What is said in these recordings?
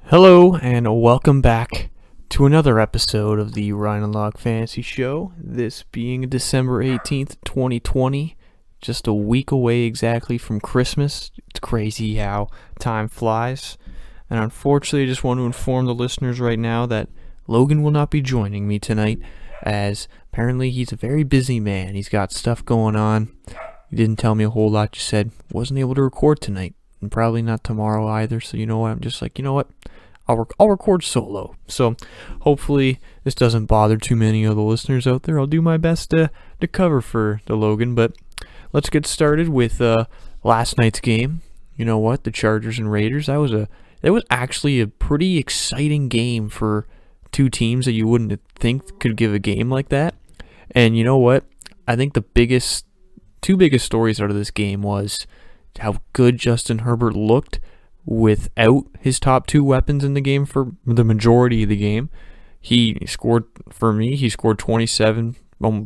Hello and welcome back to another episode of the Ryan and Log Fantasy Show. This being December 18th, 2020, just a week away exactly from Christmas. It's crazy how time flies. And unfortunately, I just want to inform the listeners right now that Logan will not be joining me tonight, as apparently he's a very busy man. He's got stuff going on. He didn't tell me a whole lot. Just said wasn't able to record tonight, and probably not tomorrow either. So you know what? I'm just like, you know what? I'll record solo. So hopefully this doesn't bother too many of the listeners out there. I'll do my best to cover for the Logan. But let's get started with last night's game. You know what? The Chargers and Raiders. That was actually a pretty exciting game for two teams that you wouldn't think could give a game like that. And you know what? I think the two biggest stories out of this game was how good Justin Herbert looked without his top two weapons in the game for the majority of the game. He scored 27,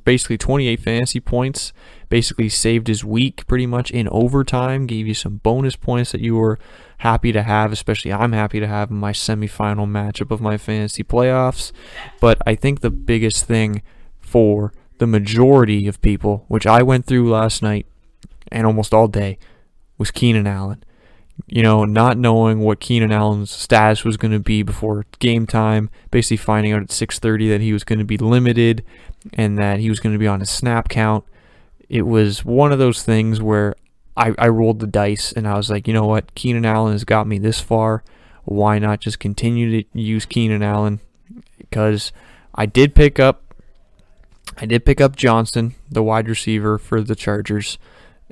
basically 28 fantasy points, basically saved his week pretty much in overtime, gave you some bonus points that you were happy to have, especially I'm happy to have in my semifinal matchup of my fantasy playoffs. But I think the biggest thing for the majority of people, which I went through last night and almost all day, was Keenan Allen. You know, not knowing what Keenan Allen's status was going to be before game time, basically finding out at 6:30 that he was going to be limited and that he was going to be on a snap count. It was one of those things where I rolled the dice and I was like, you know what, Keenan Allen has got me this far. Why not just continue to use Keenan Allen? Because I did pick up Johnson, the wide receiver for the Chargers.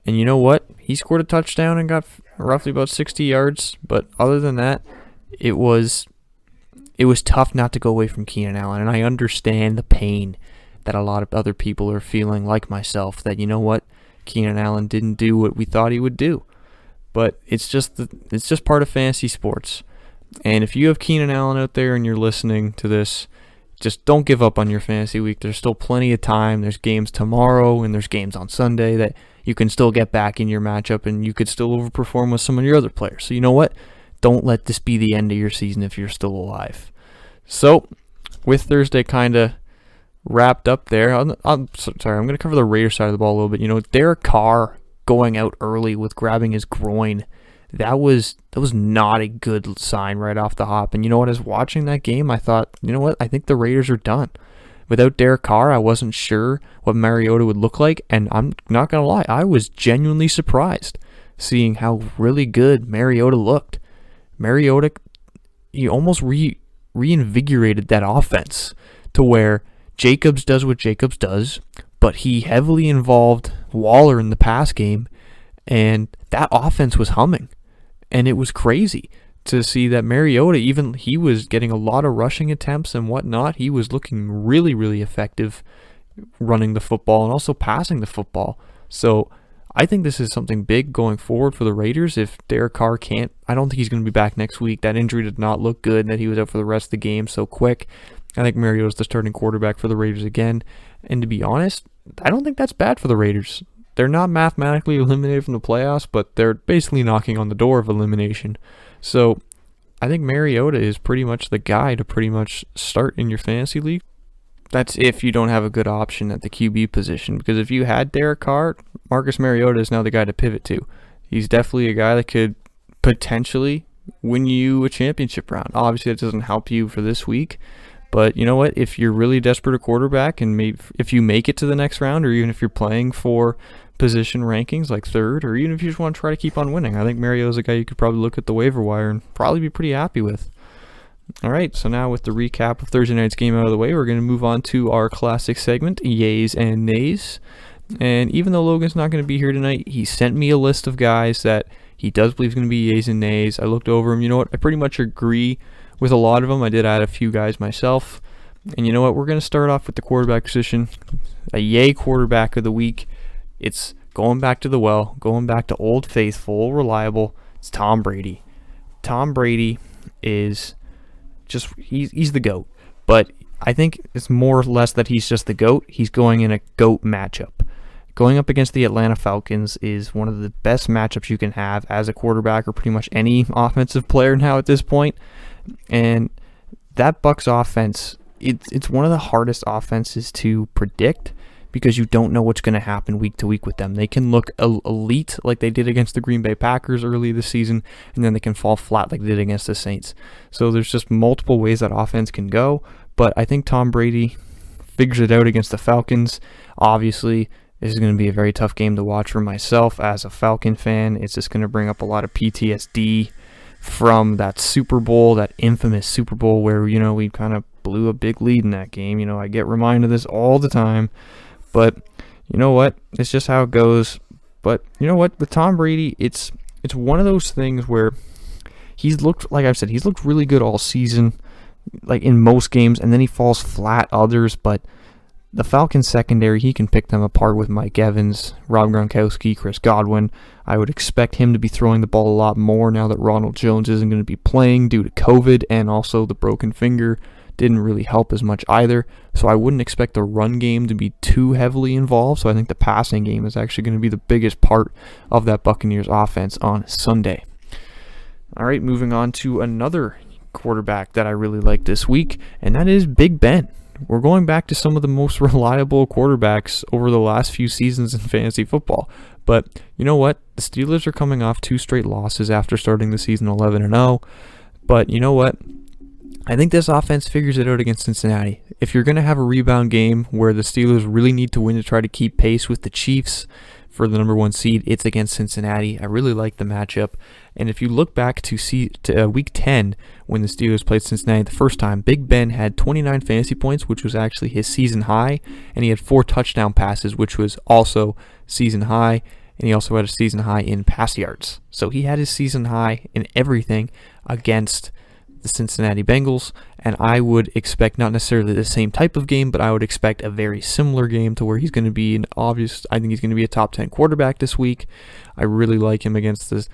And you know what? He scored a touchdown and got roughly about 60 yards. But other than that, it was tough not to go away from Keenan Allen. And I understand the pain that a lot of other people are feeling, like myself, that, you know what? Keenan Allen didn't do what we thought he would do. But it's just part of fantasy sports. And if you have Keenan Allen out there and you're listening to this, just don't give up on your fantasy week. There's still plenty of time. There's games tomorrow and there's games on Sunday that you can still get back in your matchup and you could still overperform with some of your other players. So you know what? Don't let this be the end of your season if you're still alive. So with Thursday kind of wrapped up there, I'm going to cover the Raiders side of the ball a little bit. You know, Derek Carr going out early with grabbing his groin, that was not a good sign right off the hop. And you know what? As watching that game, I thought, you know what? I think the Raiders are done. Without Derek Carr, I wasn't sure what Mariota would look like, and I'm not going to lie, I was genuinely surprised seeing how really good Mariota looked. Mariota, he almost reinvigorated that offense to where Jacobs does what Jacobs does, but he heavily involved Waller in the pass game, and that offense was humming. And it was crazy to see that Mariota, even he was getting a lot of rushing attempts and whatnot. He was looking really, really effective running the football and also passing the football. So I think this is something big going forward for the Raiders. If Derek Carr can't, I don't think he's going to be back next week. That injury did not look good, and that he was out for the rest of the game so quick. I think Mariota's the starting quarterback for the Raiders again. And to be honest, I don't think that's bad for the Raiders. They're not mathematically eliminated from the playoffs, but they're basically knocking on the door of elimination. So I think Mariota is pretty much the guy to pretty much start in your fantasy league. That's if you don't have a good option at the QB position. Because if you had Derek Carr, Marcus Mariota is now the guy to pivot to. He's definitely a guy that could potentially win you a championship round. Obviously, that doesn't help you for this week. But you know what? If you're really desperate a quarterback, and if you make it to the next round, or even if you're playing for position rankings like third, or even if you just want to try to keep on winning, I think Mariota's a guy you could probably look at the waiver wire and probably be pretty happy with. All right, so now with the recap of Thursday night's game out of the way, we're going to move on to our classic segment, Yays and Nays. And even though Logan's not going to be here tonight, he sent me a list of guys that he does believe is going to be Yays and Nays. I looked over them. You know what? I pretty much agree with a lot of them. I did add a few guys myself. And you know what? We're going to start off with the quarterback position. A Yay quarterback of the week. It's going back to the well, going back to Old Faithful, reliable. It's Tom Brady. Tom Brady is just, he's the GOAT. But I think it's more or less that he's just the GOAT. He's going in a GOAT matchup. Going up against the Atlanta Falcons is one of the best matchups you can have as a quarterback or pretty much any offensive player now at this point. And that Bucs offense, it's one of the hardest offenses to predict because you don't know what's going to happen week to week with them. They can look elite like they did against the Green Bay Packers early this season, and then they can fall flat like they did against the Saints. So there's just multiple ways that offense can go, but I think Tom Brady figures it out against the Falcons. Obviously, this is going to be a very tough game to watch for myself as a Falcon fan. It's just going to bring up a lot of PTSD from that Super Bowl, that infamous Super Bowl where, we kind of blew a big lead in that game. I get reminded of this all the time. But you know what? It's just how it goes. But you know what? With Tom Brady, it's one of those things where he's looked, like I've said, he's looked really good all season, like in most games, and then he falls flat others. But the Falcons secondary, he can pick them apart with Mike Evans, Rob Gronkowski, Chris Godwin. I would expect him to be throwing the ball a lot more now that Ronald Jones isn't going to be playing due to COVID, and also the broken finger didn't really help as much either. So I wouldn't expect the run game to be too heavily involved. So I think the passing game is actually going to be the biggest part of that Buccaneers offense on Sunday. All right, moving on to another quarterback that I really like this week, and that is Big Ben. We're going back to some of the most reliable quarterbacks over the last few seasons in fantasy football. But you know what? The Steelers are coming off 2 straight losses after starting the season 11-0. But you know what? I think this offense figures it out against Cincinnati. If you're going to have a rebound game where the Steelers really need to win to try to keep pace with the Chiefs for the number 1 seed, it's against Cincinnati. I really like the matchup. And if you look back to Week 10 when the Steelers played Cincinnati the first time, Big Ben had 29 fantasy points, which was actually his season high, and he had 4 touchdown passes, which was also season high, and he also had a season high in pass yards. So he had his season high in everything against the Cincinnati Bengals, and I would expect not necessarily the same type of game, but I would expect a very similar game to where he's going to be I think he's going to be a top 10 quarterback this week. I really like him against the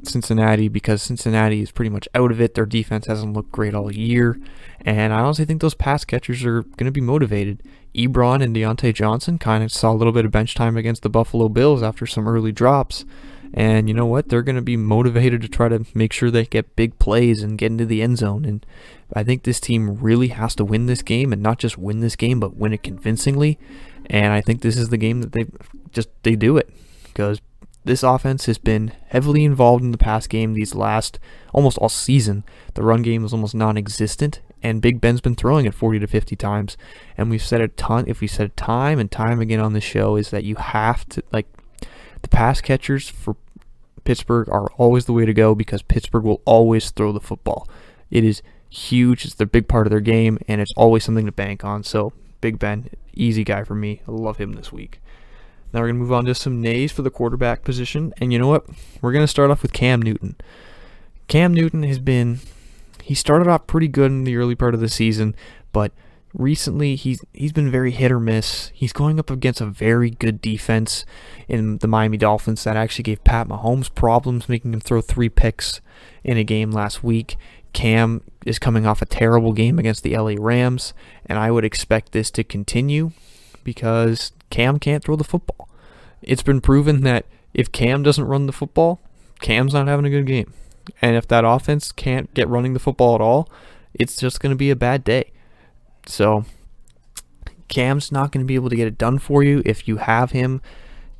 Cincinnati because Cincinnati is pretty much out of it. Their defense hasn't looked great all year, and I honestly think those pass catchers are going to be motivated. Ebron and Deontay Johnson kind of saw a little bit of bench time against the Buffalo Bills after some early drops. And you know what? They're going to be motivated to try to make sure they get big plays and get into the end zone. And I think this team really has to win this game, and not just win this game, but win it convincingly. And I think this is the game that they do it, because this offense has been heavily involved in the pass game these last almost all season. The run game is almost non-existent, and Big Ben's been throwing it 40 to 50 times. And we've said if we said time and time again on the show, is that you have to, the pass catchers for Pittsburgh are always the way to go, because Pittsburgh will always throw the football. It is huge. It's the big part of their game, and it's always something to bank on. So Big Ben, easy guy for me. I love him this week. Now we're going to move on to some nays for the quarterback position. And you know what? We're going to start off with Cam Newton. Cam Newton he started off pretty good in the early part of the season, but recently he's been very hit or miss. He's going up against a very good defense in the Miami Dolphins that actually gave Pat Mahomes problems, making him throw 3 picks in a game last week. Cam is coming off a terrible game against the LA Rams, and I would expect this to continue because Cam can't throw the football. It's been proven that if Cam doesn't run the football, Cam's not having a good game. And if that offense can't get running the football at all, it's just going to be a bad day. So Cam's not going to be able to get it done for you. If you have him,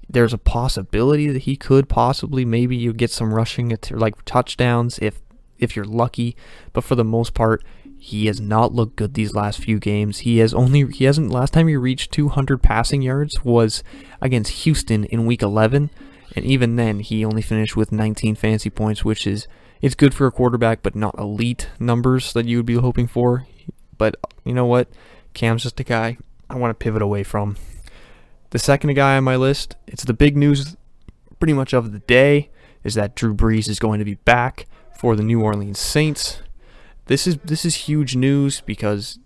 there's a possibility that he could possibly, maybe you get some rushing touchdowns if you're lucky. But for the most part, he has not looked good these last few games. Last time he reached 200 passing yards was against Houston in week 11. And even then, he only finished with 19 fantasy points, which it's good for a quarterback, but not elite numbers that you would be hoping for. But you know what? Cam's just a guy I want to pivot away from. The second guy on my list, it's the big news pretty much of the day, is that Drew Brees is going to be back for the New Orleans Saints. This is huge news because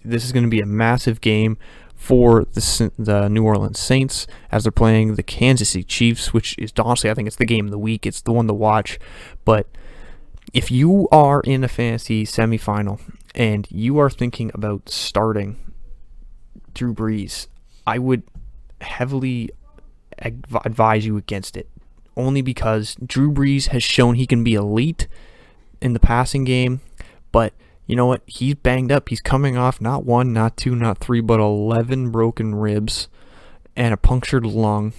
this is going to be a massive game for the New Orleans Saints as they're playing the Kansas City Chiefs, which is honestly, I think it's the game of the week. It's the one to watch. But if you are in a fantasy semifinal and you are thinking about starting Drew Brees, I would heavily advise you against it, only because Drew Brees has shown he can be elite in the passing game, But you know what? He's banged up. He's coming off not 1, not 2, not 3, but 11 broken ribs and a punctured lung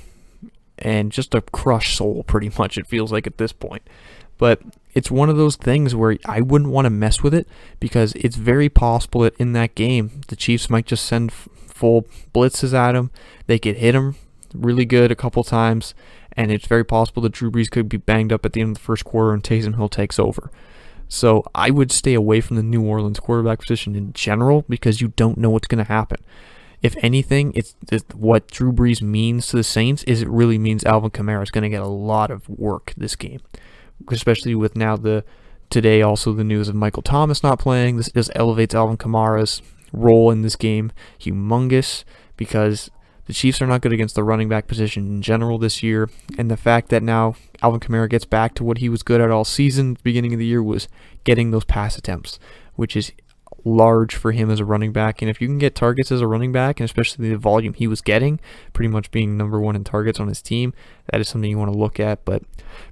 and just a crushed soul, pretty much, it feels like at this point. But it's one of those things where I wouldn't want to mess with it, because it's very possible that in that game, the Chiefs might just send full blitzes at him. They could hit him really good a couple times, and it's very possible that Drew Brees could be banged up at the end of the first quarter and Taysom Hill takes over. So I would stay away from the New Orleans quarterback position in general, because you don't know what's going to happen. If anything, it's what Drew Brees means to the Saints is it really means Alvin Kamara is going to get a lot of work this game, especially with now today also the news of Michael Thomas not playing. This just elevates Alvin Kamara's role in this game humongous, because the Chiefs are not good against the running back position in general this year, and the fact that now Alvin Kamara gets back to what he was good at all season at the beginning of the year was getting those pass attempts, which is large for him as a running back. And if you can get targets as a running back, and especially the volume he was getting, pretty much being number 1 in targets on his team, that is something you want to look at. But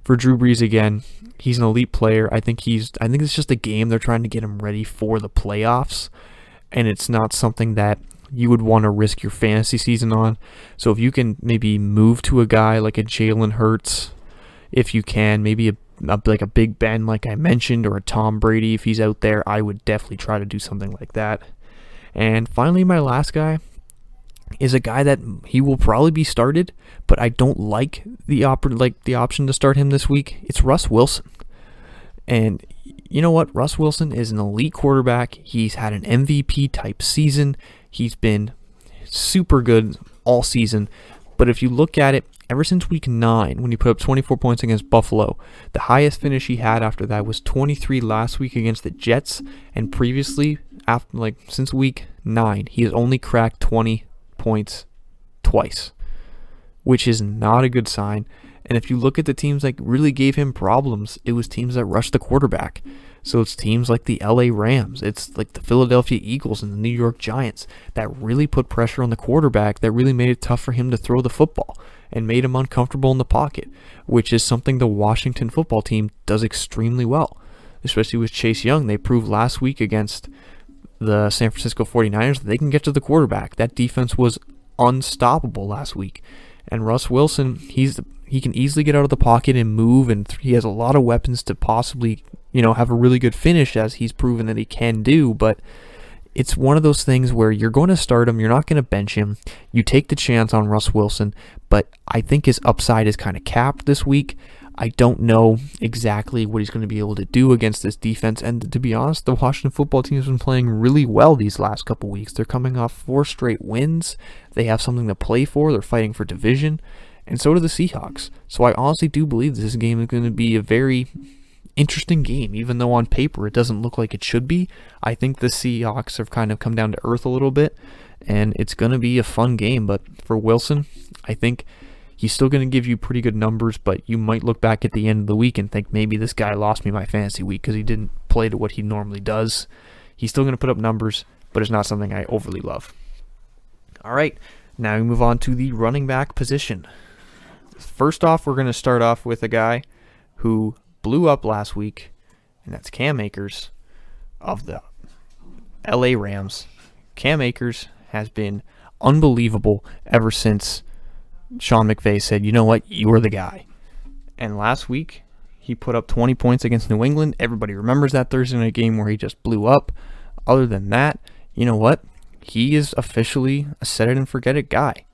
for Drew Brees, again, he's an elite player. I think it's just a game they're trying to get him ready for the playoffs, and it's not something that you would want to risk your fantasy season on. So if you can maybe move to a guy like a Jalen Hurts, if you can, maybe like a Big Ben like I mentioned, or a Tom Brady if he's out there, I would definitely try to do something like that. And finally, my last guy is a guy that he will probably be started, but I don't like the option to start him this week. It's Russ Wilson. And you know what? Russ Wilson is an elite quarterback. He's had an MVP type season. He's been super good all season. But if you look at it, ever since week 9, when he put up 24 points against Buffalo, the highest finish he had after that was 23 last week against the Jets. And previously, since week 9, he has only cracked 20 points twice, which is not a good sign. And if you look at the teams that really gave him problems, it was teams that rushed the quarterback. So it's teams like the LA Rams, it's like the Philadelphia Eagles and the New York Giants that really put pressure on the quarterback, that really made it tough for him to throw the football and made him uncomfortable in the pocket, which is something the Washington football team does extremely well, especially with Chase Young. They proved last week against the San Francisco 49ers that they can get to the quarterback. That defense was unstoppable last week. And Russ Wilson, he can easily get out of the pocket and move, and he has a lot of weapons to possibly, have a really good finish, as he's proven that he can do. But it's one of those things where you're going to start him, you're not going to bench him. You take the chance on Russ Wilson, but I think his upside is kind of capped this week. I don't know exactly what he's going to be able to do against this defense. And to be honest, the Washington football team has been playing really well these last couple weeks. They're coming off 4 straight wins. They have something to play for. They're fighting for division. And so do the Seahawks. So I honestly do believe this game is going to be a very interesting game, even though on paper it doesn't look like it should be. I think the Seahawks have kind of come down to earth a little bit, and it's going to be a fun game. But for Wilson, I think he's still going to give you pretty good numbers, but you might look back at the end of the week and think maybe this guy lost me my fantasy week because he didn't play to what he normally does. He's still going to put up numbers, but it's not something I overly love. All right, now we move on to the running back position. First off, we're going to start off with a guy who blew up last week, and that's Cam Akers of the LA Rams. Cam Akers has been unbelievable ever since Sean McVay said, you know what, you're the guy. And last week, he put up 20 points against New England. Everybody remembers that Thursday night game where he just blew up. Other than that, you know what? He is officially a set-it-and-forget-it guy.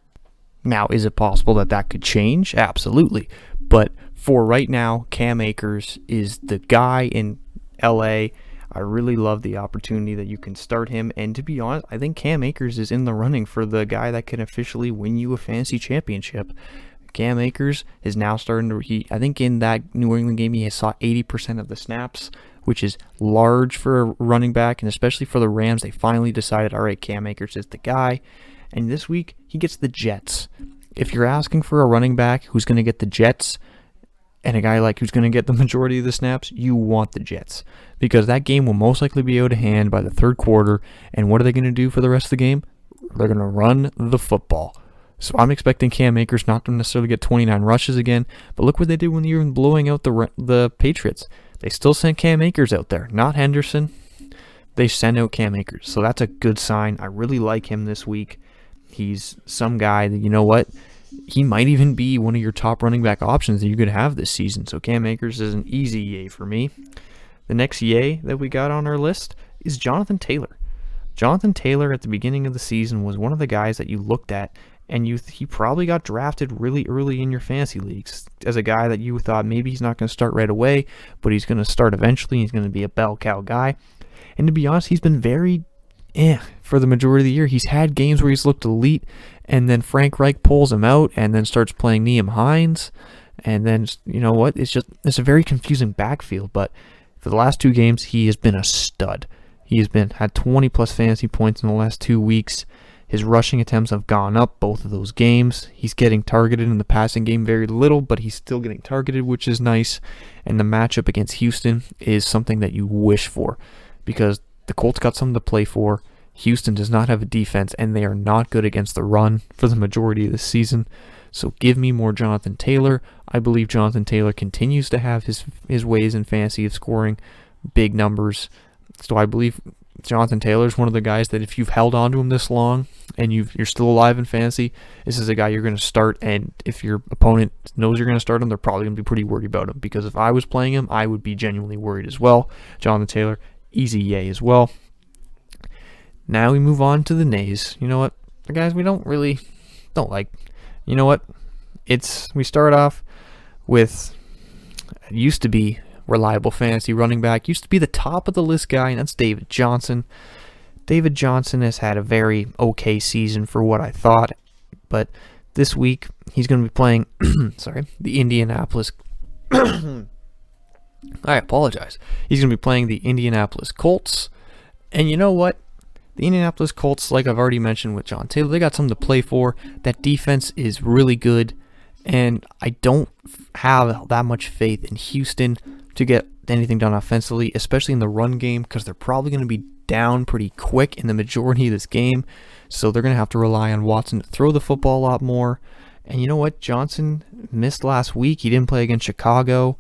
Now, is it possible that that could change? Absolutely. But for right now, Cam Akers is the guy in LA. I really love the opportunity that you can start him. And to be honest, I think Cam Akers is in the running for the guy that can officially win you a fantasy championship. Cam Akers is now starting to, I think in that New England game, he saw 80% of the snaps, which is large for a running back. And especially for the Rams, they finally decided, all right, Cam Akers is the guy. And this week, he gets the Jets. If you're asking for a running back who's going to get the Jets, and a guy who's going to get the majority of the snaps, you want the Jets. Because that game will most likely be out of hand by the third quarter. And what are they going to do for the rest of the game? They're going to run the football. So I'm expecting Cam Akers not to necessarily get 29 rushes again. But look what they did when they were blowing out the Patriots. They still sent Cam Akers out there, not Henderson. they sent out Cam Akers. So that's a good sign. I really like him this week. He's some guy that, you know what, he might even be one of your top running back options that you could have this season. So Cam Akers is an easy yay for me. The next yay that we got on our list is Jonathan Taylor. Jonathan Taylor at the beginning of the season was one of the guys that you looked at, and he probably got drafted really early in your fantasy leagues as a guy that you thought maybe he's not going to start right away, but he's going to start eventually. He's going to be a bell cow guy. And to be honest, he's been very for the majority of the year. He's had games where he's looked elite, and then Frank Reich pulls him out and then starts playing Nyheim Hines. And then, you know what, it's a very confusing backfield. But for the last 2 games, he has been a stud. He has had 20-plus fantasy points in the last 2 weeks. His rushing attempts have gone up both of those games. He's getting targeted in the passing game very little, but he's still getting targeted, which is nice. And the matchup against Houston is something that you wish for, because the Colts got something to play for. Houston does not have a defense, and they are not good against the run for the majority of the season. So give me more Jonathan Taylor. I believe Jonathan Taylor continues to have his ways in fantasy of scoring big numbers. So I believe Jonathan Taylor is one of the guys that if you've held on to him this long and you're still alive in fantasy, this is a guy you're going to start. And if your opponent knows you're going to start him, they're probably going to be pretty worried about him, because if I was playing him, I would be genuinely worried as well. Jonathan Taylor, easy yay as well. Now we move on to the nays. You know what, the guys we don't like. You know what? We start off with, it used to be reliable fantasy running back, used to be the top of the list guy, and that's David Johnson. David Johnson has had a very okay season for what I thought, but this week he's going to be playing the Indianapolis I apologize. He's going to be playing the Indianapolis Colts. And you know what? The Indianapolis Colts, like I've already mentioned with John Taylor, they got something to play for. That defense is really good, and I don't have that much faith in Houston to get anything done offensively, especially in the run game, because they're probably going to be down pretty quick in the majority of this game. So they're going to have to rely on Watson to throw the football a lot more. And you know what? Johnson missed last week. He didn't play against Chicago.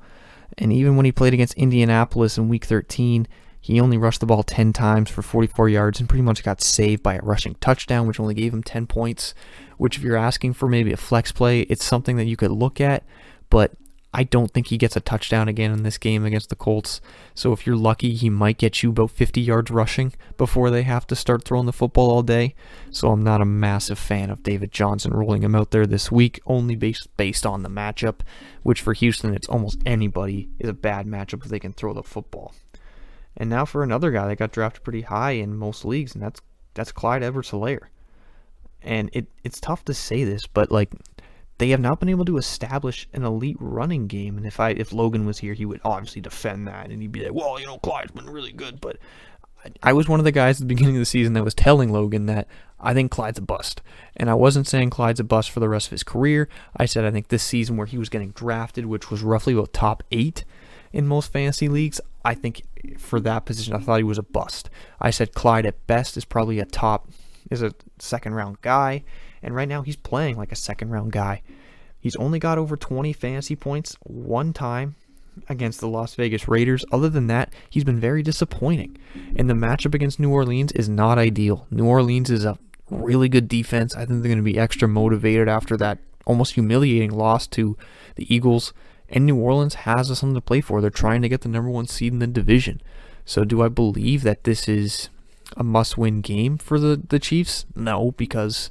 And even when he played against Indianapolis in Week 13, he only rushed the ball 10 times for 44 yards and pretty much got saved by a rushing touchdown, which only gave him 10 points, which if you're asking for maybe a flex play, it's something that you could look at, but I don't think he gets a touchdown again in this game against the Colts. So if you're lucky, he might get you about 50 yards rushing before they have to start throwing the football all day. So I'm not a massive fan of David Johnson rolling him out there this week, only based on the matchup, which for Houston, it's almost anybody is a bad matchup if they can throw the football. And now for another guy that got drafted pretty high in most leagues, and that's Clyde Edwards-Helaire. And it's tough to say this, but they have not been able to establish an elite running game. And if Logan was here, he would obviously defend that, and he'd be like, well, Clyde's been really good. But I was one of the guys at the beginning of the season that was telling Logan that I think Clyde's a bust. And I wasn't saying Clyde's a bust for the rest of his career. I said I think this season where he was getting drafted, which was roughly about top 8 in most fantasy leagues, I think for that position, I thought he was a bust. I said Clyde at best is probably a second round guy. And right now he's playing like a second round guy. He's only got over 20 fantasy points one time against the Las Vegas Raiders. Other than that, he's been very disappointing. And the matchup against New Orleans is not ideal. New Orleans is a really good defense. I think they're going to be extra motivated after that almost humiliating loss to the Eagles. And New Orleans has something to play for. They're trying to get the number 1 seed in the division. So do I believe that this is a must-win game for the Chiefs? No, because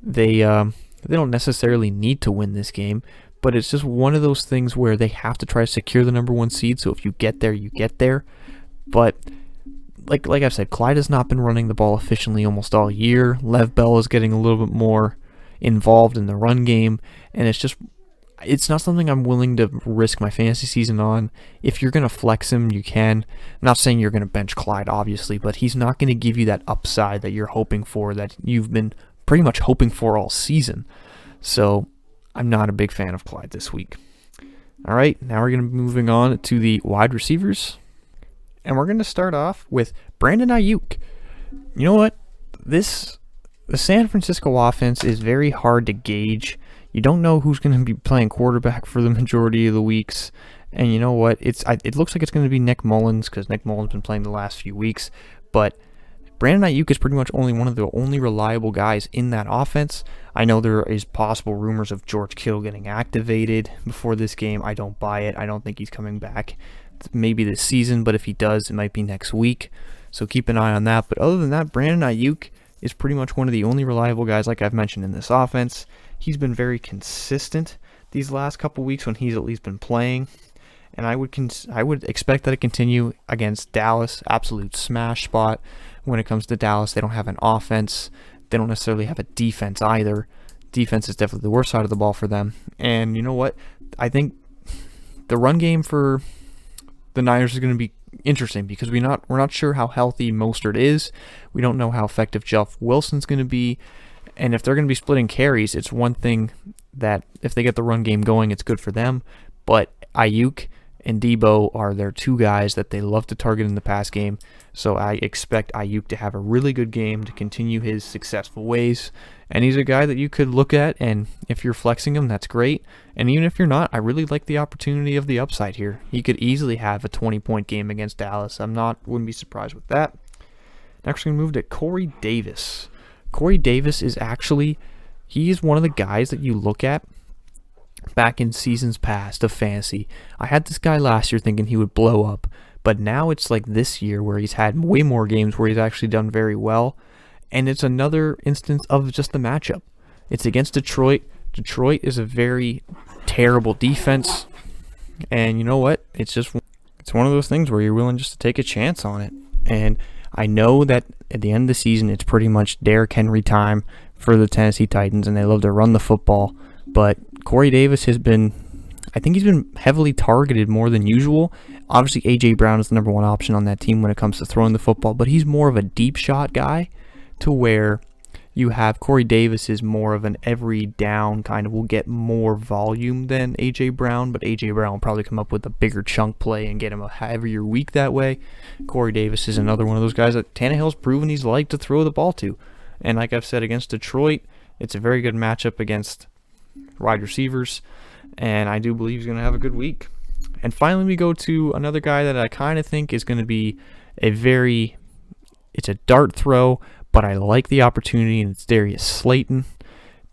they don't necessarily need to win this game, but it's just one of those things where they have to try to secure the number 1 seed. So if you get there, you get there. But like I've said, Clyde has not been running the ball efficiently almost all year. Lev Bell is getting a little bit more involved in the run game, and it's not something I'm willing to risk my fantasy season on. If you're going to flex him, you can. I'm not saying you're going to bench Clyde, obviously, but he's not going to give you that upside that you're hoping for, that you've been pretty much hoping for all season. So I'm not a big fan of Clyde this week. All right, now we're going to be moving on to the wide receivers. And we're going to start off with Brandon Aiyuk. You know what? The San Francisco offense is very hard to gauge. You don't know who's going to be playing quarterback for the majority of the weeks. And you know what? It looks like it's going to be Nick Mullins, because Nick Mullins has been playing the last few weeks. but Brandon Aiyuk is pretty much one of the only reliable guys in that offense. I know there is possible rumors of George Kittle getting activated before this game. I don't buy it. I don't think he's coming back maybe this season, but if he does, it might be next week. So keep an eye on that. But other than that, Brandon Aiyuk is pretty much one of the only reliable guys, like I've mentioned, in this offense. He's been very consistent these last couple weeks when he's at least been playing. And I would expect that to continue against Dallas. Absolute smash spot. When it comes to Dallas, they don't have an offense. They don't necessarily have a defense either. Defense is definitely the worst side of the ball for them. And you know what? I think the run game for the Niners is going to be interesting because we're not sure how healthy Mostert is. We don't know how effective Jeff Wilson's going to be. And if they're going to be splitting carries, it's one thing that if they get the run game going, it's good for them. But Aiyuk and Debo are their two guys that they love to target in the pass game. So I expect Aiyuk to have a really good game to continue his successful ways. And he's a guy that you could look at, and if you're flexing him, that's great. And even if you're not, I really like the opportunity of the upside here. He could easily have a 20-point game against Dallas. Wouldn't be surprised with that. Next, we're going to move to Corey Davis. Corey Davis is he is one of the guys that you look at back in seasons past of fantasy. I had this guy last year thinking he would blow up, but now it's like this year where he's had way more games where he's actually done very well, and it's another instance of just the matchup. It's against Detroit. Detroit is a very terrible defense, and you know what? It's one of those things where you're willing just to take a chance on it. And I know that at the end of the season, it's pretty much Derrick Henry time for the Tennessee Titans, and they love to run the football, but Corey Davis he's been heavily targeted more than usual. Obviously, A.J. Brown is the number one option on that team when it comes to throwing the football, but he's more of a deep shot guy to where you have Corey Davis is more of an every down kind of will get more volume than A.J. Brown, but A.J. Brown will probably come up with a bigger chunk play and get him a heavier week that way. Corey Davis is another one of those guys that Tannehill's proven he's like to throw the ball to. And like I've said, against Detroit, it's a very good matchup against wide receivers, and I do believe he's going to have a good week. And finally, we go to another guy that I kind of think is going to be it's a dart throw, but I like the opportunity, and it's Darius Slayton.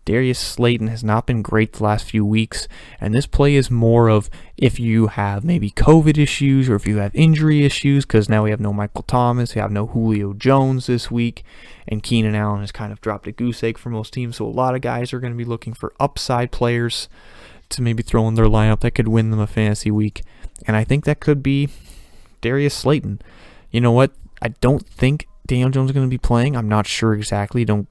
Darius Slayton has not been great the last few weeks, and this play is more of if you have maybe COVID issues or if you have injury issues, because now we have no Michael Thomas, we have no Julio Jones this week, and Keenan Allen has kind of dropped a goose egg for most teams, so a lot of guys are going to be looking for upside players to maybe throw in their lineup that could win them a fantasy week, and I think that could be Darius Slayton. You know what? I don't think Daniel Jones is going to be playing. I'm not sure exactly. Don't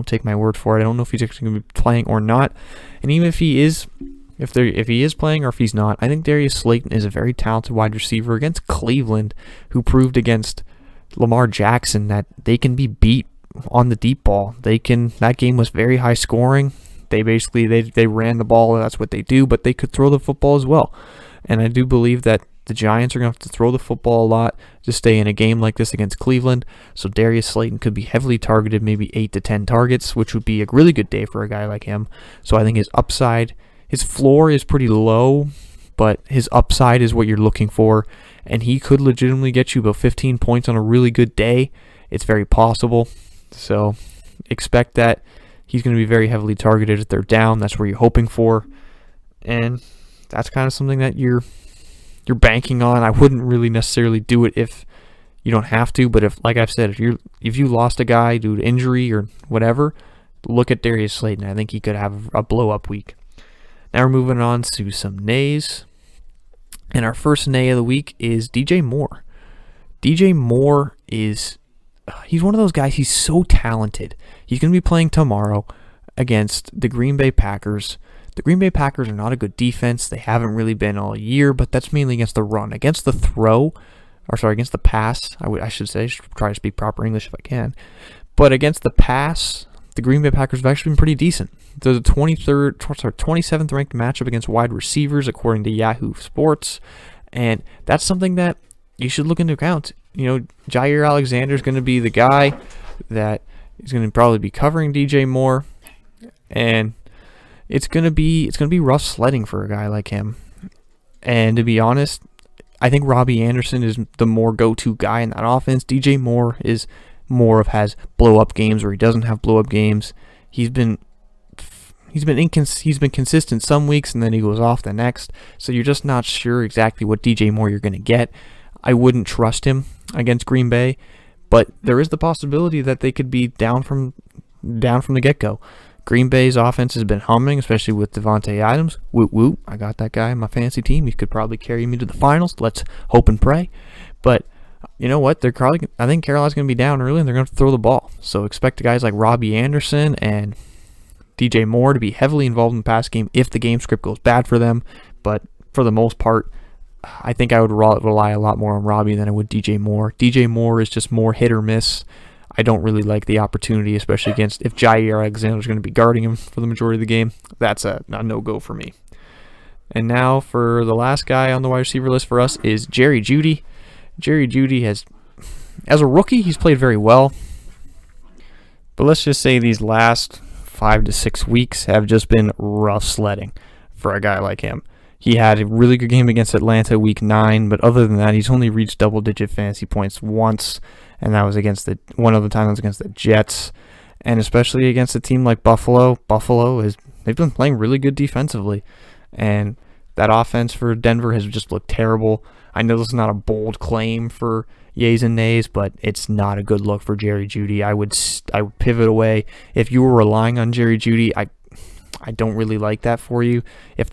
take my word for it. I don't know if he's actually going to be playing or not. And even if he is, if he is playing or if he's not, I think Darius Slayton is a very talented wide receiver against Cleveland, who proved against Lamar Jackson that they can be beat on the deep ball. That game was very high scoring. They ran the ball. That's what they do, but they could throw the football as well. And I do believe that the Giants are going to have to throw the football a lot to stay in a game like this against Cleveland. So Darius Slayton could be heavily targeted, maybe 8 to 10 targets, which would be a really good day for a guy like him. So I think his floor is pretty low, but his upside is what you're looking for. And he could legitimately get you about 15 points on a really good day. It's very possible. So expect that he's going to be very heavily targeted if they're down. That's where you're hoping for. And that's kind of something that you're banking on. I wouldn't really necessarily do it if you don't have to, but if, like I've said, if you lost a guy due to injury or whatever, look at Darius Slayton. I think he could have a blow-up week. Now we're moving on to some nays. And our first nay of the week is DJ Moore. DJ Moore he's one of those guys, he's so talented. He's going to be playing tomorrow against the Green Bay Packers. The Green Bay Packers are not a good defense. They haven't really been all year, but that's mainly against the run. Against the against the pass, I should try to speak proper English if I can. But against the pass, the Green Bay Packers have actually been pretty decent. They're the 27th ranked matchup against wide receivers, according to Yahoo Sports. And that's something that you should look into account. You know, Jair Alexander is going to be the guy that is going to probably be covering DJ Moore. And it's gonna be rough sledding for a guy like him. And to be honest, I think Robbie Anderson is the more go-to guy in that offense. DJ Moore is has blow-up games where he doesn't have blow-up games. He's been consistent some weeks and then he goes off the next. So you're just not sure exactly what DJ Moore you're going to get. I wouldn't trust him against Green Bay, but there is the possibility that they could be down from the get-go. Green Bay's offense has been humming, especially with Devontae Adams. Woot woot, I got that guy in my fantasy team. He could probably carry me to the finals. Let's hope and pray. But you know what? I think Carolina's going to be down early and they're going to throw the ball. So expect guys like Robbie Anderson and DJ Moore to be heavily involved in the pass game if the game script goes bad for them. But for the most part, I think I would rely a lot more on Robbie than I would DJ Moore. DJ Moore is just more hit or miss. I don't really like the opportunity, especially if Jair Alexander is going to be guarding him for the majority of the game. That's a no-go for me. And now for the last guy on the wide receiver list for us is Jerry Jeudy. Jerry Jeudy as a rookie, he's played very well. But let's just say these last 5 to 6 weeks have just been rough sledding for a guy like him. He had a really good game against Atlanta week 9, but other than that, he's only reached double-digit fantasy points once, and that was one other time that was against the Jets, and especially against a team like Buffalo. They've been playing really good defensively, and that offense for Denver has just looked terrible. I know this is not a bold claim for yays and nays, but it's not a good look for Jerry Jeudy. I would pivot away. If you were relying on Jerry Jeudy, I don't really like that for you. If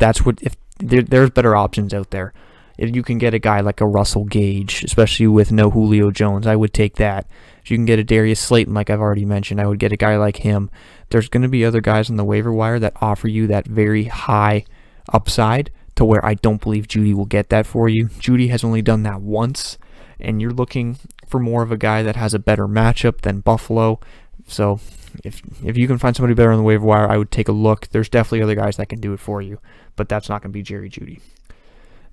there's better options out there. If you can get a guy like a Russell Gage, especially with no Julio Jones, I would take that. If you can get a Darius Slayton, like I've already mentioned, I would get a guy like him. There's going to be other guys on the waiver wire that offer you that very high upside to where I don't believe Jeudy will get that for you. Jeudy has only done that once, and you're looking for more of a guy that has a better matchup than Buffalo. So if you can find somebody better on the waiver wire, I would take a look. There's definitely other guys that can do it for you, but that's not going to be Jerry Jeudy.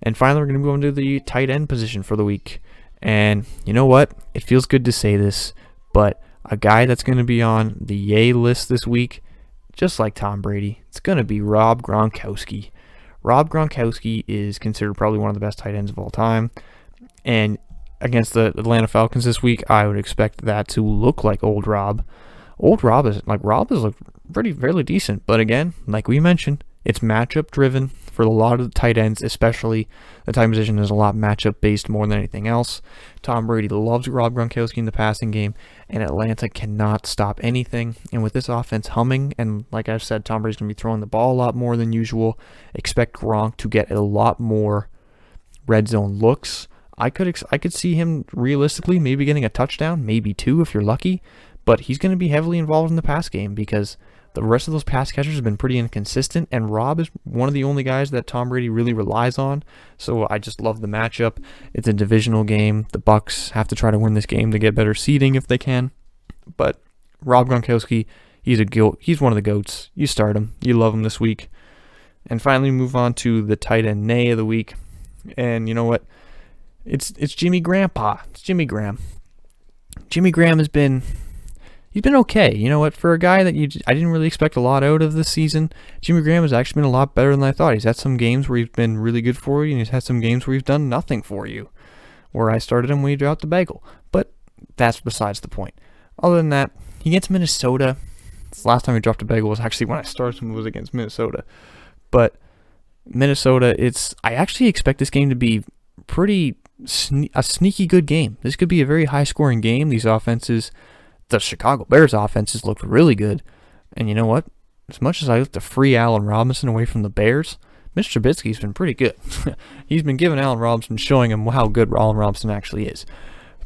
And finally, we're going to move on to the tight end position for the week. And you know what? It feels good to say this, but a guy that's going to be on the yay list this week, just like Tom Brady, it's going to be Rob Gronkowski. Rob Gronkowski is considered probably one of the best tight ends of all time. And against the Atlanta Falcons this week, I would expect that to look like old Rob. Rob has looked fairly decent, but again, like we mentioned, it's matchup driven for a lot of the tight ends, especially the tight position is a lot matchup based more than anything else. Tom Brady loves Rob Gronkowski in the passing game, and Atlanta cannot stop anything. And with this offense humming, and like I've said, Tom Brady's going to be throwing the ball a lot more than usual. Expect Gronk to get a lot more red zone looks. I could see him realistically maybe getting a touchdown, maybe 2 if you're lucky, but he's going to be heavily involved in the pass game because the rest of those pass catchers have been pretty inconsistent, and Rob is one of the only guys that Tom Brady really relies on. So I just love the matchup. It's a divisional game. The Bucs have to try to win this game to get better seeding if they can. But Rob Gronkowski, he's one of the GOATs. You start him. You love him this week. And finally, move on to the tight end nay of the week. And you know what? It's Jimmy Grandpa. It's Jimmy Graham. Jimmy Graham he's been okay. You know what? For a guy that I didn't really expect a lot out of this season, Jimmy Graham has actually been a lot better than I thought. He's had some games where he's been really good for you, and he's had some games where he's done nothing for you, where I started him when he dropped the bagel. But that's besides the point. Other than that, he gets Minnesota. The last time he dropped a bagel was actually when I started him, was against Minnesota. But Minnesota, I actually expect this game to be a sneaky good game. This could be a very high-scoring game. These offenses, the Chicago Bears offenses looked really good. And you know what? As much as I look to free Allen Robinson away from the Bears, Mr. Trubisky's been pretty good. He's been giving Allen Robinson, showing him how good Allen Robinson actually is.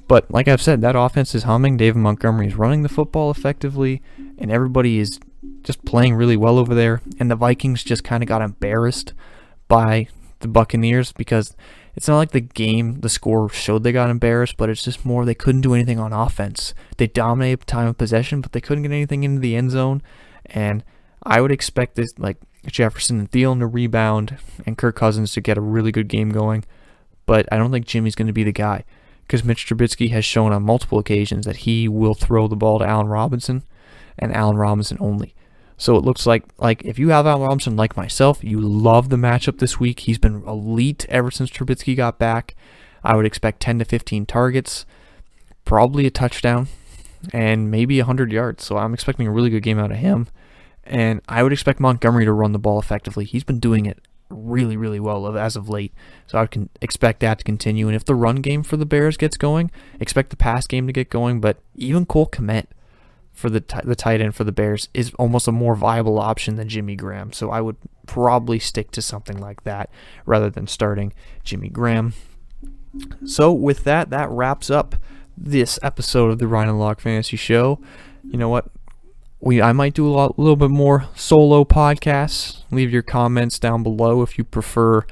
But like I've said, that offense is humming. David Montgomery is running the football effectively, and everybody is just playing really well over there. And the Vikings just kind of got embarrassed by the Buccaneers because it's not like the score showed they got embarrassed, but it's just more they couldn't do anything on offense. They dominated time of possession, but they couldn't get anything into the end zone. And I would expect this, like Jefferson and Thielen to rebound and Kirk Cousins to get a really good game going. But I don't think Jimmy's going to be the guy because Mitch Trubisky has shown on multiple occasions that he will throw the ball to Allen Robinson and Allen Robinson only. So it looks like if you have Allen Robinson like myself, you love the matchup this week. He's been elite ever since Trubisky got back. I would expect 10 to 15 targets, probably a touchdown, and maybe 100 yards. So I'm expecting a really good game out of him. And I would expect Montgomery to run the ball effectively. He's been doing it really, really well as of late. So I can expect that to continue. And if the run game for the Bears gets going, expect the pass game to get going. But even Cole Kmet for the tight end for the Bears is almost a more viable option than Jimmy Graham. So I would probably stick to something like that rather than starting Jimmy Graham. So with that wraps up this episode of the Ryan and Locke Fantasy Show. You know what? I might do a little bit more solo podcasts. Leave your comments down below if you prefer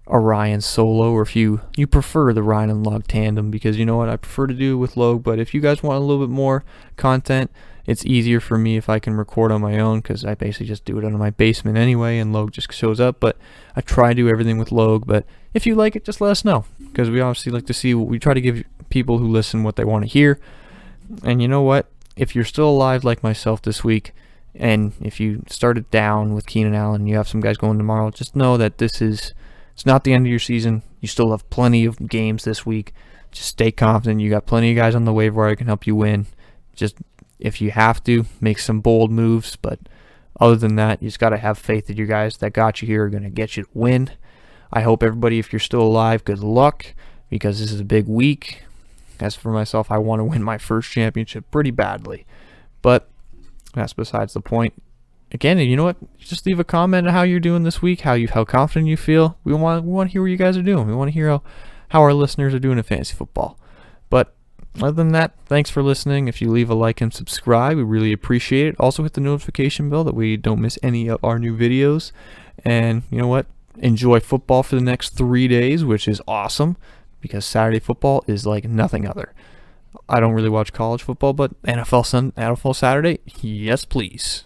a Ryan solo or if you prefer the Ryan and Log tandem, because you know what, I prefer to do with Log. But if you guys want a little bit more content, it's easier for me if I can record on my own, because I basically just do it out of my basement anyway and Log just shows up. But I try to do everything with Log. But if you like it, just let us know, because we obviously like to see what we try to give people who listen what they want to hear. And you know what, if you're still alive like myself this week, and if you started down with Keenan Allen and you have some guys going tomorrow, just know that it's not the end of your season. You still have plenty of games this week. Just stay confident. You got plenty of guys on the waiver wire that can help you win. Just, if you have to, make some bold moves. But other than that, you just got to have faith that your guys that got you here are going to get you to win. I hope everybody, if you're still alive, good luck, because this is a big week. As for myself, I want to win my first championship pretty badly. But that's besides the point. Again, you know what? Just leave a comment on how you're doing this week, how confident you feel. We want to hear what you guys are doing. We want to hear how our listeners are doing in fantasy football. But other than that, thanks for listening. If you leave a like and subscribe, we really appreciate it. Also hit the notification bell that we don't miss any of our new videos. And you know what? Enjoy football for the next 3 days, which is awesome, because Saturday football is like nothing other. I don't really watch college football, but NFL Saturday, yes please.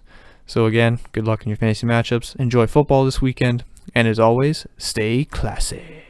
So again, good luck in your fantasy matchups. Enjoy football this weekend. And as always, stay classy.